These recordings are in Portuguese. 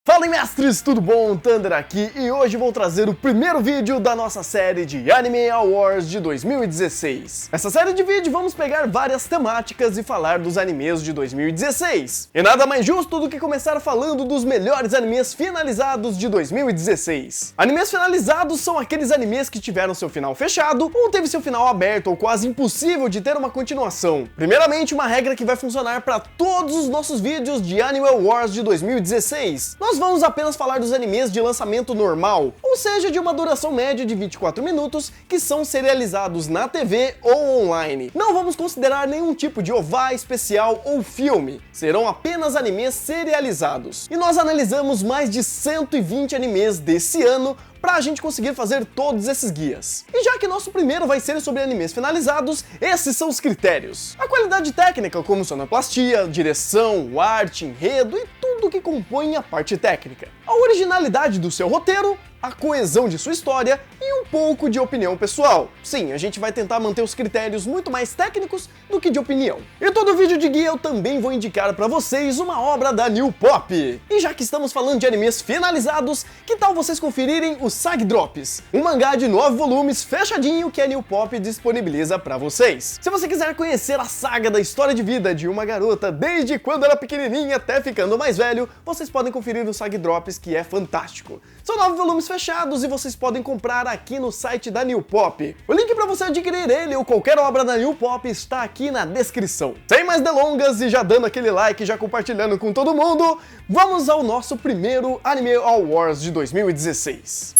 Fala mestres, tudo bom? Thunder aqui e hoje vou trazer o primeiro vídeo da nossa série de Anime Awards de 2016. Nessa série de vídeos vamos pegar várias temáticas e falar dos animes de 2016. E nada mais justo do que começar falando dos melhores animes finalizados de 2016. Animes finalizados são aqueles animes que tiveram seu final fechado ou teve seu final aberto ou quase impossível de ter uma continuação. Primeiramente, uma regra que vai funcionar para todos os nossos vídeos de Anime Awards de 2016. Nós vamos apenas falar dos animes de lançamento normal, ou seja, de uma duração média de 24 minutos, que são serializados na TV ou online. Não vamos considerar nenhum tipo de OVA especial ou filme, serão apenas animes serializados. E nós analisamos mais de 120 animes desse ano pra gente conseguir fazer todos esses guias. E já que nosso primeiro vai ser sobre animes finalizados, esses são os critérios. A qualidade técnica, como sonoplastia, direção, arte, enredo e tudo que compõe a parte técnica. A originalidade do seu roteiro, a coesão de sua história e um pouco de opinião pessoal. Sim, a gente vai tentar manter os critérios muito mais técnicos do que de opinião. E todo vídeo de guia eu também vou indicar pra vocês uma obra da New Pop. E já que estamos falando de animes finalizados, que tal vocês conferirem o Sag Drops, um mangá de 9 volumes fechadinho que a New Pop disponibiliza pra vocês. Se você quiser conhecer a saga da história de vida de uma garota desde quando era pequenininha até ficando mais velho, vocês podem conferir o Sag Drops, que é fantástico. São 9 volumes fechados e vocês podem comprar aqui no site da New Pop. O link para você adquirir ele ou qualquer obra da New Pop está aqui na descrição. Sem mais delongas e já dando aquele like, já compartilhando com todo mundo, vamos ao nosso primeiro Anime Awards de 2016.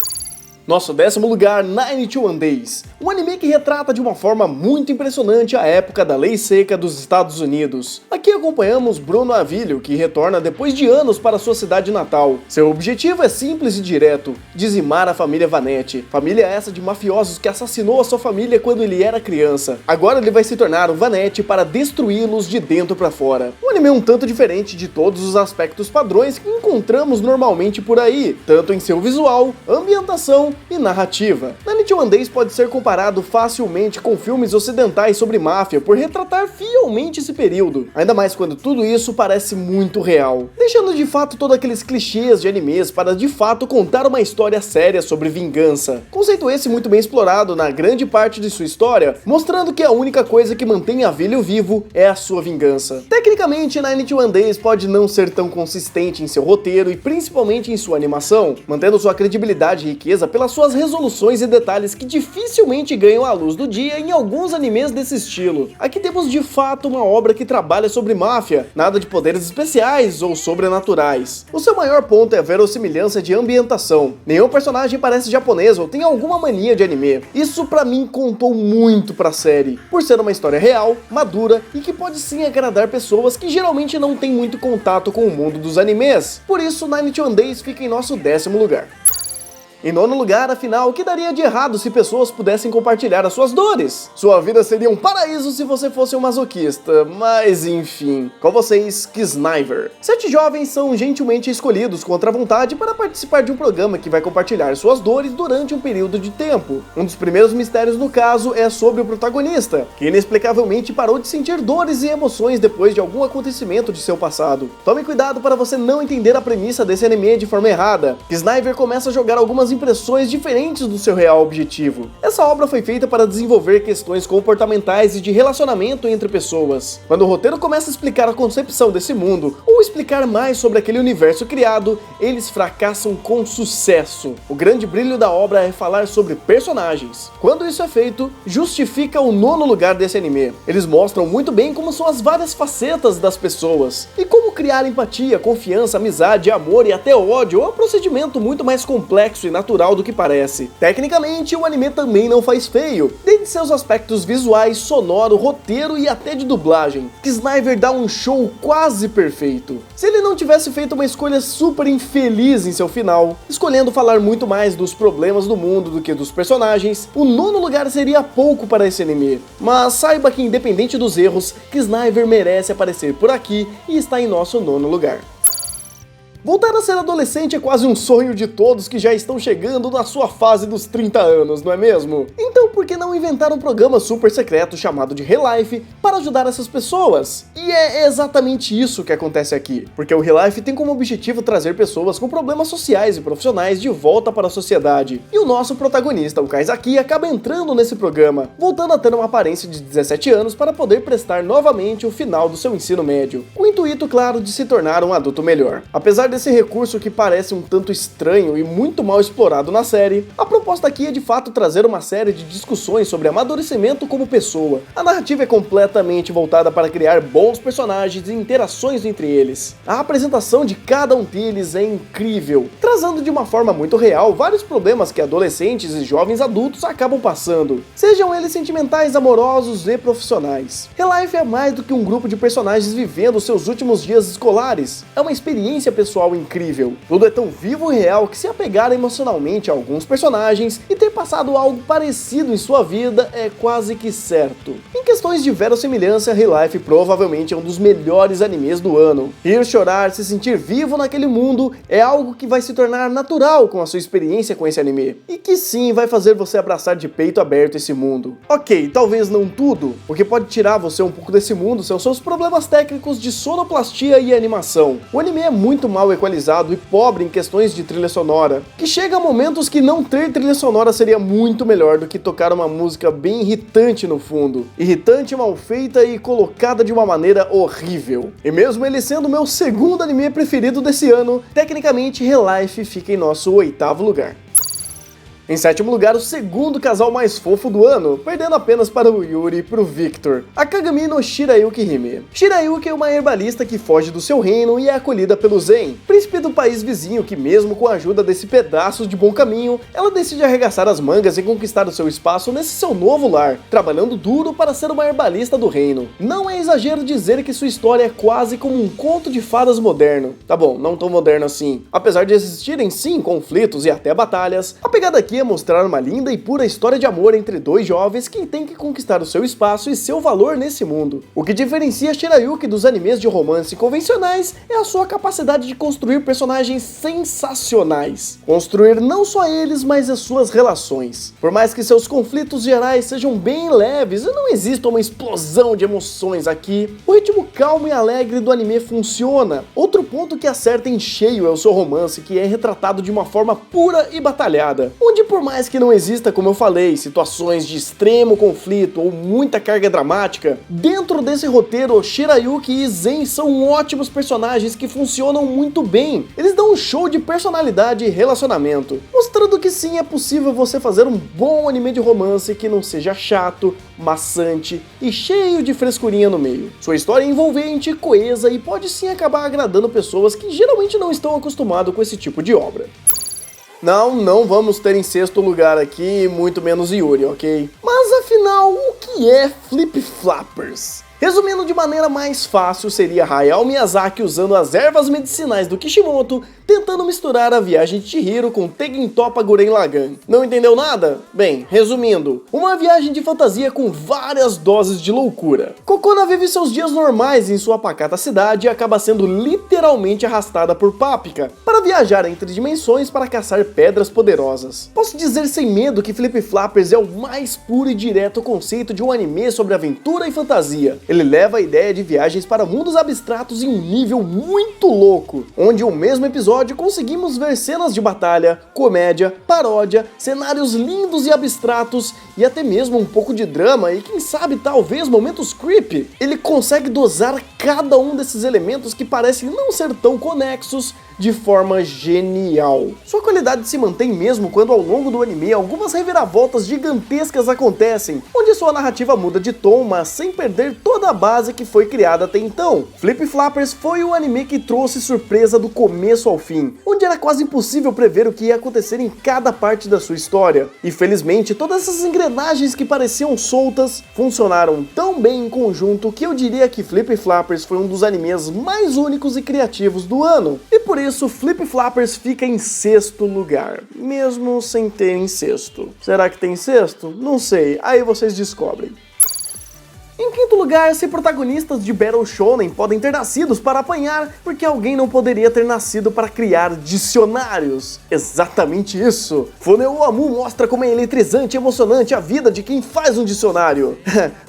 Nosso 10º lugar, 91 Days, um anime que retrata de uma forma muito impressionante a época da lei seca dos Estados Unidos. Aqui acompanhamos Bruno Avilho, que retorna depois de anos para sua cidade natal. Seu objetivo é simples e direto, dizimar a família Vanetti, família essa de mafiosos que assassinou a sua família quando ele era criança. Agora ele vai se tornar um Vanetti para destruí-los de dentro para fora. Um anime um tanto diferente de todos os aspectos padrões que encontramos normalmente por aí, tanto em seu visual, ambientação e narrativa. 91 Days pode ser comparado facilmente com filmes ocidentais sobre máfia por retratar fielmente esse período, ainda mais quando tudo isso parece muito real, deixando de fato todos aqueles clichês de animes para de fato contar uma história séria sobre vingança. Conceito esse muito bem explorado na grande parte de sua história, mostrando que a única coisa que mantém Avilho vivo é a sua vingança. Tecnicamente, 91 Days pode não ser tão consistente em seu roteiro e principalmente em sua animação, mantendo sua credibilidade e riqueza pelas suas resoluções e detalhes que dificilmente ganham a luz do dia em alguns animes desse estilo. Aqui temos de fato uma obra que trabalha sobre máfia, nada de poderes especiais ou sobrenaturais. O seu maior ponto é a verossimilhança de ambientação. Nenhum personagem parece japonês ou tem alguma mania de anime. Isso pra mim contou muito pra série, por ser uma história real, madura e que pode sim agradar pessoas que geralmente não têm muito contato com o mundo dos animes. Por isso, 91 Days fica em nosso 10º lugar. Em 9º lugar, afinal, o que daria de errado se pessoas pudessem compartilhar as suas dores? Sua vida seria um paraíso se você fosse um masoquista, mas enfim. Com vocês, Kisniver. 7 jovens são gentilmente escolhidos contra a vontade para participar de um programa que vai compartilhar suas dores durante um período de tempo. Um dos primeiros mistérios no caso é sobre o protagonista, que inexplicavelmente parou de sentir dores e emoções depois de algum acontecimento de seu passado. Tome cuidado para você não entender a premissa desse anime de forma errada. Kisniver começa a jogar algumas impressões diferentes do seu real objetivo. Essa obra foi feita para desenvolver questões comportamentais e de relacionamento entre pessoas. Quando o roteiro começa a explicar a concepção desse mundo, ou explicar mais sobre aquele universo criado, eles fracassam com sucesso. O grande brilho da obra é falar sobre personagens. Quando isso é feito, justifica o 9º lugar desse anime. Eles mostram muito bem como são as várias facetas das pessoas, e como criar empatia, confiança, amizade, amor e até ódio é um procedimento muito mais complexo e natural do que parece. Tecnicamente, o anime também não faz feio, desde seus aspectos visuais, sonoro, roteiro e até de dublagem. Kisniver dá um show quase perfeito. Se ele não tivesse feito uma escolha super infeliz em seu final, escolhendo falar muito mais dos problemas do mundo do que dos personagens, o 9º lugar seria pouco para esse anime. Mas saiba que independente dos erros, Kisniver merece aparecer por aqui e está em nosso 9º lugar. Voltar a ser adolescente é quase um sonho de todos que já estão chegando na sua fase dos 30 anos, não é mesmo? Então por que não inventar um programa super secreto chamado de Relife para ajudar essas pessoas? E é exatamente isso que acontece aqui, porque o Relife tem como objetivo trazer pessoas com problemas sociais e profissionais de volta para a sociedade. E o nosso protagonista, o Kaizaki, acaba entrando nesse programa, voltando a ter uma aparência de 17 anos para poder prestar novamente o final do seu ensino médio, com o intuito, claro, de se tornar um adulto melhor. Apesar desse recurso que parece um tanto estranho e muito mal explorado na série, a proposta aqui é de fato trazer uma série de discussões sobre amadurecimento como pessoa. A narrativa é completamente voltada para criar bons personagens e interações entre eles. A apresentação de cada um deles é incrível, trazendo de uma forma muito real vários problemas que adolescentes e jovens adultos acabam passando, sejam eles sentimentais, amorosos e profissionais. Relife é mais do que um grupo de personagens vivendo seus últimos dias escolares, é uma experiência pessoal incrível. Tudo é tão vivo e real que se apegar emocionalmente a alguns personagens e ter passado algo parecido em sua vida é quase que certo. Em questões de verossimilhança, Relife provavelmente é um dos melhores animes do ano. Rir, chorar, se sentir vivo naquele mundo é algo que vai se tornar natural com a sua experiência com esse anime, e que sim vai fazer você abraçar de peito aberto esse mundo. Ok, talvez não tudo, o que pode tirar você um pouco desse mundo são seus problemas técnicos de sonoplastia e animação. O anime é muito mal equalizado e pobre em questões de trilha sonora, que chega a momentos que não ter trilha sonora seria muito melhor do que tocar uma música bem irritante no fundo. Irritante, mal feita e colocada de uma maneira horrível. E mesmo ele sendo meu segundo anime preferido desse ano, tecnicamente Relife fica em nosso 8º lugar. Em 7º lugar, o segundo casal mais fofo do ano, perdendo apenas para o Yuri e para o Victor, a Kagami no Shirayuki Hime. Shirayuki é uma herbalista que foge do seu reino e é acolhida pelo Zen, príncipe do país vizinho que, mesmo com a ajuda desse pedaço de bom caminho, ela decide arregaçar as mangas e conquistar o seu espaço nesse seu novo lar, trabalhando duro para ser uma herbalista do reino. Não é exagero dizer que sua história é quase como um conto de fadas moderno. Tá bom, não tão moderno assim. Apesar de existirem sim conflitos e até batalhas, a pegada aqui é mostrar uma linda e pura história de amor entre dois jovens que têm que conquistar o seu espaço e seu valor nesse mundo. O que diferencia Shirayuki dos animes de romance convencionais é a sua capacidade de construir personagens sensacionais. Construir não só eles, mas as suas relações. Por mais que seus conflitos gerais sejam bem leves e não exista uma explosão de emoções aqui, o ritmo calmo e alegre do anime funciona. Outro ponto que acerta em cheio é o seu romance, que é retratado de uma forma pura e batalhada, onde por mais que não exista, como eu falei, situações de extremo conflito ou muita carga dramática, dentro desse roteiro, Shirayuki e Zen são ótimos personagens que funcionam muito bem. Eles dão um show de personalidade e relacionamento, mostrando que sim, é possível você fazer um bom anime de romance que não seja chato, maçante e cheio de frescurinha no meio. Sua história é envolvente, coesa e pode sim acabar agradando pessoas que geralmente não estão acostumadas com esse tipo de obra. Não vamos ter em 6º lugar aqui, muito menos Yuri, ok? Mas afinal, o que é Flip Flappers? Resumindo de maneira mais fácil, seria Hayao Miyazaki usando as ervas medicinais do Kishimoto, tentando misturar a viagem de Chihiro com Tengen Toppa Gurren Lagann. Não entendeu nada? Bem, resumindo, uma viagem de fantasia com várias doses de loucura. Kokona vive seus dias normais em sua pacata cidade e acaba sendo literalmente arrastada por Papika para viajar entre dimensões para caçar pedras poderosas. Posso dizer sem medo que Flip Flappers é o mais puro e direto conceito de um anime sobre aventura e fantasia. Ele leva a ideia de viagens para mundos abstratos em um nível muito louco, onde o mesmo episódio conseguimos ver cenas de batalha, comédia, paródia, cenários lindos e abstratos e até mesmo um pouco de drama e quem sabe talvez momentos creepy. Ele consegue dosar cada um desses elementos que parecem não ser tão conexos de forma genial. Sua qualidade se mantém mesmo quando ao longo do anime algumas reviravoltas gigantescas acontecem, onde sua narrativa muda de tom, mas sem perder toda a base que foi criada até então. Flip Flappers foi o anime que trouxe surpresa do começo ao fim, onde era quase impossível prever o que ia acontecer em cada parte da sua história. E felizmente todas essas engrenagens que pareciam soltas funcionaram tão bem em conjunto que eu diria que Flip Flappers foi um dos animes mais únicos e criativos do ano. E por isso Flip Flappers fica em 6º lugar, mesmo sem ter em 6º. Será que tem 6º? Não sei, aí vocês descobrem. Em quinto lugar, se protagonistas de Battle Shonen podem ter nascidos para apanhar, porque alguém não poderia ter nascido para criar dicionários. Exatamente isso. Funeo Amu mostra como é eletrizante e emocionante a vida de quem faz um dicionário.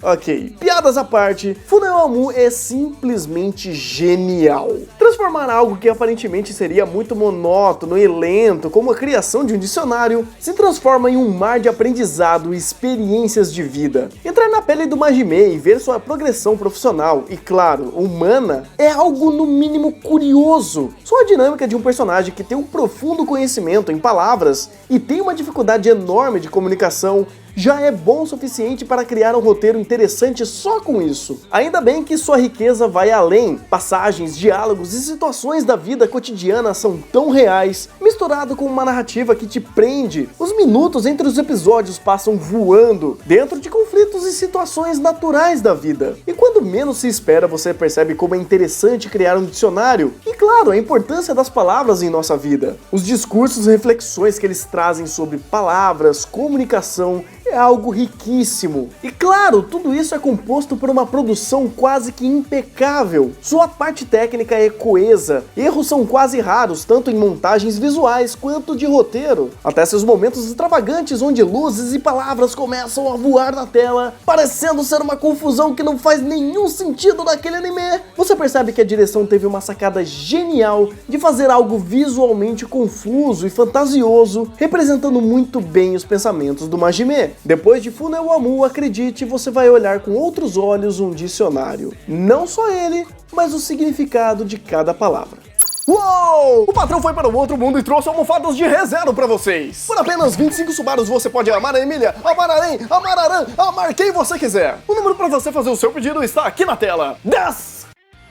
Ok, piadas à parte, Funeo Amu é simplesmente genial. Transformar algo que aparentemente seria muito monótono e lento, como a criação de um dicionário, se transforma em um mar de aprendizado e experiências de vida. Entrar na pele do Majime e ver sua progressão profissional e, claro, humana, é algo no mínimo curioso. Só a dinâmica de um personagem que tem um profundo conhecimento em palavras e tem uma dificuldade enorme de comunicação já é bom o suficiente para criar um roteiro interessante só com isso. Ainda bem que sua riqueza vai além. Passagens, diálogos e situações da vida cotidiana são tão reais, misturado com uma narrativa que te prende. Os minutos entre os episódios passam voando, dentro de conflitos e situações naturais da vida. E quando menos se espera, você percebe como é interessante criar um dicionário. E claro, a importância das palavras em nossa vida. Os discursos e reflexões que eles trazem sobre palavras, comunicação, é algo riquíssimo. E claro, tudo isso é composto por uma produção quase que impecável. Sua parte técnica é coesa, erros são quase raros, tanto em montagens visuais quanto de roteiro. Até seus momentos extravagantes onde luzes e palavras começam a voar na tela, parecendo ser uma confusão que não faz nenhum sentido naquele anime. Você percebe que a direção teve uma sacada genial de fazer algo visualmente confuso e fantasioso, representando muito bem os pensamentos do Majime. Depois de Funeo Amu, acredite, você vai olhar com outros olhos um dicionário. Não só ele, mas o significado de cada palavra. Uou! O patrão foi para o outro mundo e trouxe almofadas de ReZero para vocês. Por apenas 25 Subarus você pode amar a Emília, amar a Aren, amar a Aran, amar quem você quiser. O número para você fazer o seu pedido está aqui na tela. 10!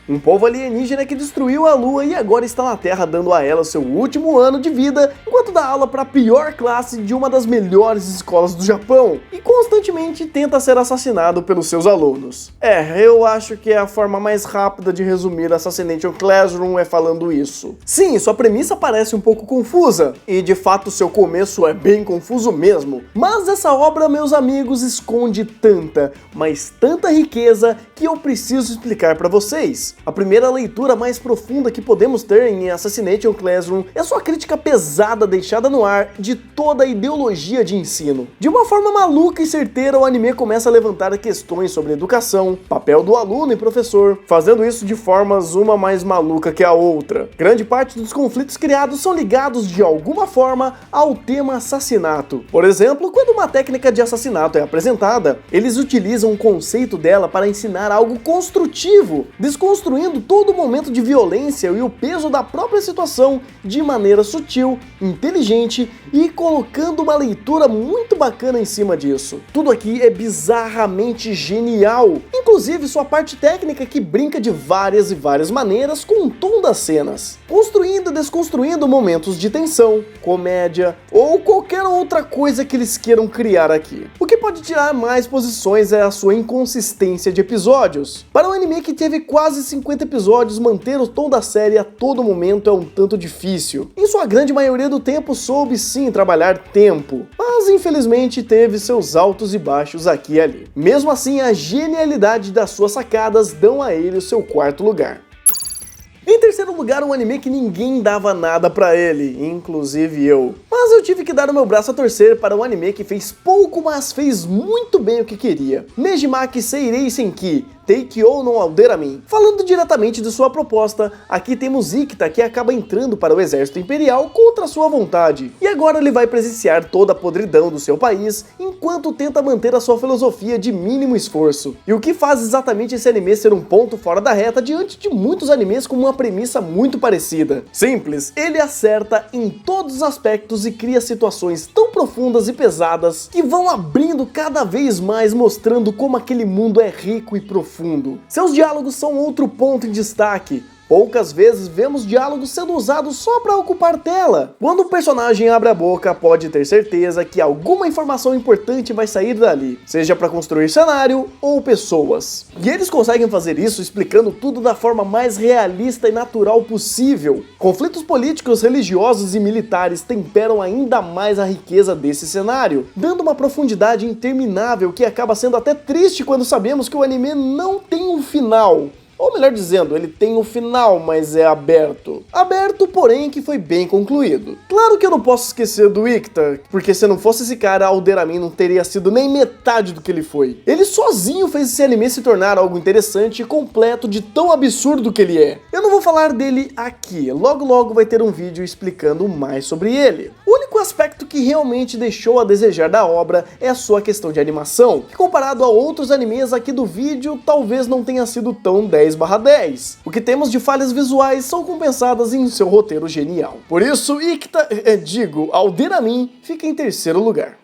Um povo alienígena que destruiu a Lua e agora está na Terra dando a ela seu último ano de vida, enquanto dá aula para a pior classe de uma das melhores escolas do Japão e constantemente tenta ser assassinado pelos seus alunos. Eu acho que é a forma mais rápida de resumir Assassination Classroom é falando isso. Sim, sua premissa parece um pouco confusa, e de fato seu começo é bem confuso mesmo, mas essa obra, meus amigos, esconde tanta, mas tanta riqueza que eu preciso explicar para vocês. A primeira leitura mais profunda que podemos ter em Assassination Classroom é sua crítica pesada deixada no ar de toda a ideologia de ensino. De uma forma maluca e certeira, o anime começa a levantar questões sobre educação, papel do aluno e professor, fazendo isso de formas uma mais maluca que a outra. Grande parte dos conflitos criados são ligados de alguma forma ao tema assassinato. Por exemplo, quando uma técnica de assassinato é apresentada, eles utilizam o conceito dela para ensinar algo construtivo, desconstruindo todo o momento de violência e o peso da própria situação de maneira sutil, inteligente e colocando uma leitura muito bacana em cima disso. Tudo aqui é bizarramente genial, inclusive sua parte técnica que brinca de várias e várias maneiras com o tom das cenas, construindo e desconstruindo momentos de tensão, comédia ou qualquer outra coisa que eles queiram criar aqui. O que pode tirar mais posições é a sua inconsistência de episódios. Para um anime que teve quase 50 episódios, manter o tom da série a todo momento é um tanto difícil. Em sua grande maioria do tempo soube sim trabalhar tempo, mas infelizmente teve seus altos e baixos aqui e ali. Mesmo assim, a genialidade das suas sacadas dão a ele o seu quarto lugar. Em terceiro lugar, um anime que ninguém dava nada pra ele, inclusive eu. Mas eu tive que dar o meu braço a torcer para um anime que fez pouco, mas fez muito bem o que queria. Nejimaki Seirei Senki, Teikyo no Alderamin. Falando diretamente de sua proposta, aqui temos Ikita que acaba entrando para o exército imperial contra sua vontade. E agora ele vai presenciar toda a podridão do seu país, enquanto tenta manter a sua filosofia de mínimo esforço. E o que faz exatamente esse anime ser um ponto fora da reta diante de muitos animes com uma premissa muito parecida. Simples, ele acerta em todos os aspectos e cria situações tão profundas e pesadas que vão abrindo cada vez mais, mostrando como aquele mundo é rico e profundo. Seus diálogos são outro ponto em destaque. Poucas vezes vemos diálogos sendo usados só para ocupar tela. Quando um personagem abre a boca, pode ter certeza que alguma informação importante vai sair dali, seja para construir cenário ou pessoas. E eles conseguem fazer isso explicando tudo da forma mais realista e natural possível. Conflitos políticos, religiosos e militares temperam ainda mais a riqueza desse cenário, dando uma profundidade interminável que acaba sendo até triste quando sabemos que o anime não tem um final. Ou melhor dizendo, ele tem um final, mas é aberto. Aberto, porém, que foi bem concluído. Claro que eu não posso esquecer do Icta, porque se não fosse esse cara, Alderamin não teria sido nem metade do que ele foi. Ele sozinho fez esse anime se tornar algo interessante e completo de tão absurdo que ele é. Eu não vou falar dele aqui, logo vai ter um vídeo explicando mais sobre ele. O único aspecto que realmente deixou a desejar da obra é a sua questão de animação, que comparado a outros animes aqui do vídeo, talvez não tenha sido tão 10/10. O que temos de falhas visuais são compensadas em seu roteiro genial. Por isso, Alderamin fica em terceiro lugar.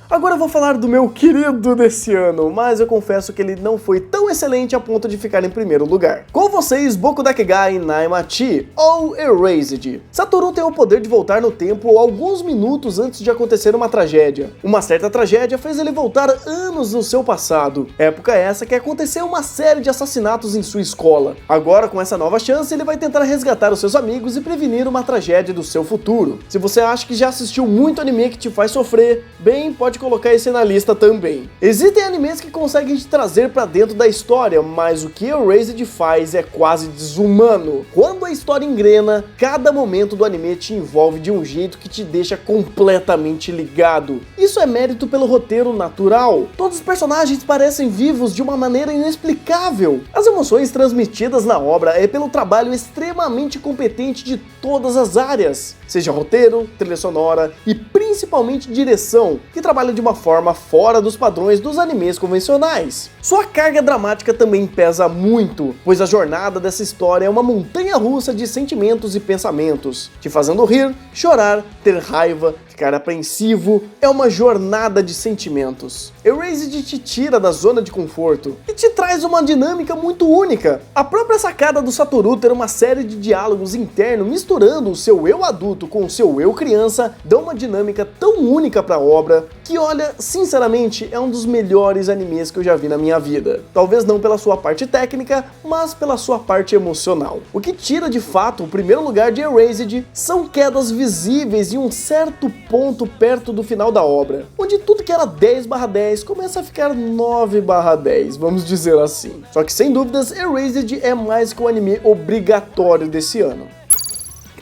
Agora eu vou falar do meu querido desse ano, mas eu confesso que ele não foi tão excelente a ponto de ficar em primeiro lugar. Com vocês, Boku Dakegai Naimachi, ou Erased. Satoru tem o poder de voltar no tempo alguns minutos antes de acontecer uma tragédia. Uma certa tragédia fez ele voltar anos no seu passado, época essa que aconteceu uma série de assassinatos em sua escola. Agora, com essa nova chance, ele vai tentar resgatar os seus amigos e prevenir uma tragédia do seu futuro. Se você acha que já assistiu muito anime que te faz sofrer, bem, pode colocar esse na lista também. Existem animes que conseguem te trazer pra dentro da história, mas o que Erased faz é quase desumano. Quando a história engrena, cada momento do anime te envolve de um jeito que te deixa completamente ligado. Isso é mérito pelo roteiro natural. Todos os personagens parecem vivos de uma maneira inexplicável. As emoções transmitidas na obra é pelo trabalho extremamente competente de todas as áreas, seja roteiro, trilha sonora e principalmente direção, que trabalha de uma forma fora dos padrões dos animes convencionais. Sua carga dramática também pesa muito, pois a jornada dessa história é uma montanha-russa de sentimentos e pensamentos, te fazendo rir, chorar, ter raiva, ficar apreensivo. É uma jornada de sentimentos. Erased te tira da zona de conforto e te traz uma dinâmica muito única. A própria sacada do Satoru ter uma série de diálogos internos misturando o seu eu adulto com o seu eu criança dá uma dinâmica tão única para a obra que, olha, sinceramente, é um dos melhores animes que eu já vi na minha vida. Talvez não pela sua parte técnica, mas pela sua parte emocional. O que tira de fato o primeiro lugar de Erased são quedas visíveis em um certo ponto perto do final da obra, onde tudo que era 10/10 começa a ficar 9/10, vamos dizer assim. Só que sem dúvidas, Erased é mais que o anime obrigatório desse ano.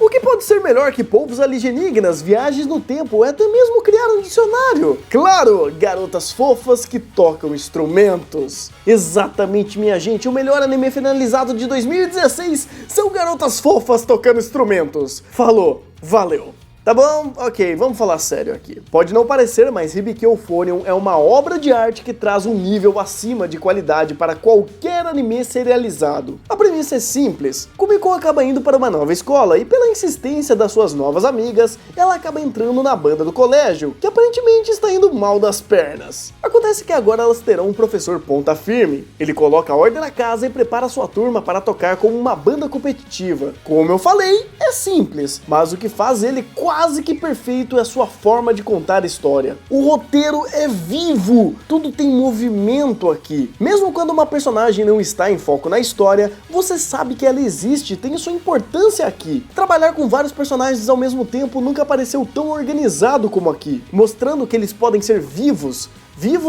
O que pode ser melhor que povos alienígenas, viagens no tempo, ou até mesmo criar um dicionário? Claro, garotas fofas que tocam instrumentos. Exatamente, minha gente, o melhor anime finalizado de 2016 são garotas fofas tocando instrumentos. Falou, valeu. Tá bom? Ok, vamos falar sério aqui. Pode não parecer, mas Hibiki Euphonium é uma obra de arte que traz um nível acima de qualidade para qualquer anime serializado. A premissa é simples. Kumiko acaba indo para uma nova escola e, pela insistência das suas novas amigas, ela acaba entrando na banda do colégio, que aparentemente está indo mal das pernas. Acontece que agora elas terão um professor ponta firme. Ele coloca a ordem na casa e prepara sua turma para tocar como uma banda competitiva. Como eu falei, é simples, mas o que faz ele quase que perfeito é a sua forma de contar a história. O roteiro é vivo, tudo tem movimento aqui. Mesmo quando uma personagem não está em foco na história, você sabe que ela existe e tem sua importância aqui. Trabalhar com vários personagens ao mesmo tempo nunca pareceu tão organizado como aqui, mostrando que eles podem ser vivos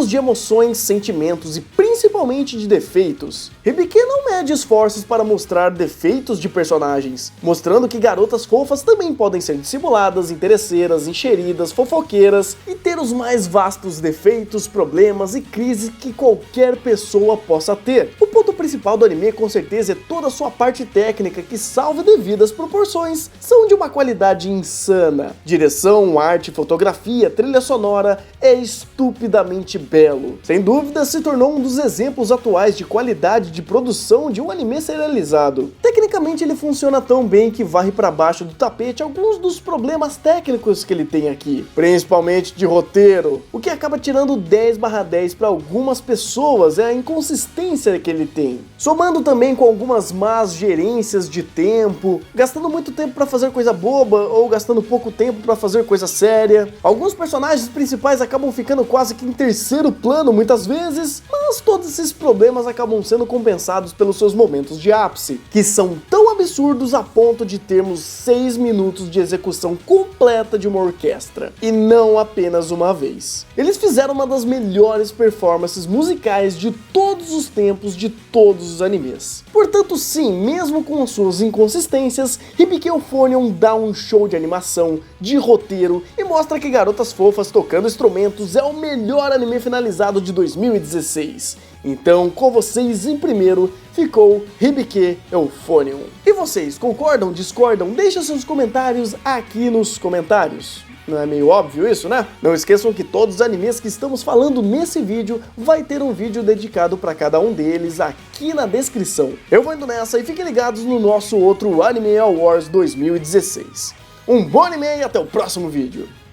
de emoções, sentimentos e principalmente de defeitos. Hibiki não mede esforços para mostrar defeitos de personagens, mostrando que garotas fofas também podem ser dissimuladas, interesseiras, encheridas, fofoqueiras e ter os mais vastos defeitos, problemas e crises que qualquer pessoa possa ter. O ponto principal do anime com certeza é toda a sua parte técnica que, salvo devidas proporções, são de uma qualidade insana. Direção, arte, fotografia, trilha sonora é estupidamente belo. Sem dúvida, se tornou um dos exemplos atuais de qualidade de produção de um anime serializado. Tecnicamente, ele funciona tão bem que varre para baixo do tapete alguns dos problemas técnicos que ele tem aqui, principalmente de roteiro. O que acaba tirando 10/10 para algumas pessoas é a inconsistência que ele tem. bem. Somando também com algumas más gerências de tempo, gastando muito tempo pra fazer coisa boba ou gastando pouco tempo pra fazer coisa séria. Alguns personagens principais acabam ficando quase que em terceiro plano muitas vezes, mas todos esses problemas acabam sendo compensados pelos seus momentos de ápice, que são tão absurdos a ponto de termos 6 minutos de execução completa de uma orquestra, e não apenas uma vez. Eles fizeram uma das melhores performances musicais de todos os tempos de todos os animes. Portanto, sim, mesmo com suas inconsistências, Hibike Euphonium dá um show de animação, de roteiro e mostra que garotas fofas tocando instrumentos é o melhor anime finalizado de 2016. Então, com vocês em primeiro, ficou Hibike Euphonium. E vocês, concordam, discordam? Deixa seus comentários aqui nos comentários. Não é meio óbvio isso, né? Não esqueçam que todos os animes que estamos falando nesse vídeo vai ter um vídeo dedicado para cada um deles aqui na descrição. Eu vou indo nessa e fiquem ligados no nosso outro Anime Awards 2016. Um bom anime e até o próximo vídeo!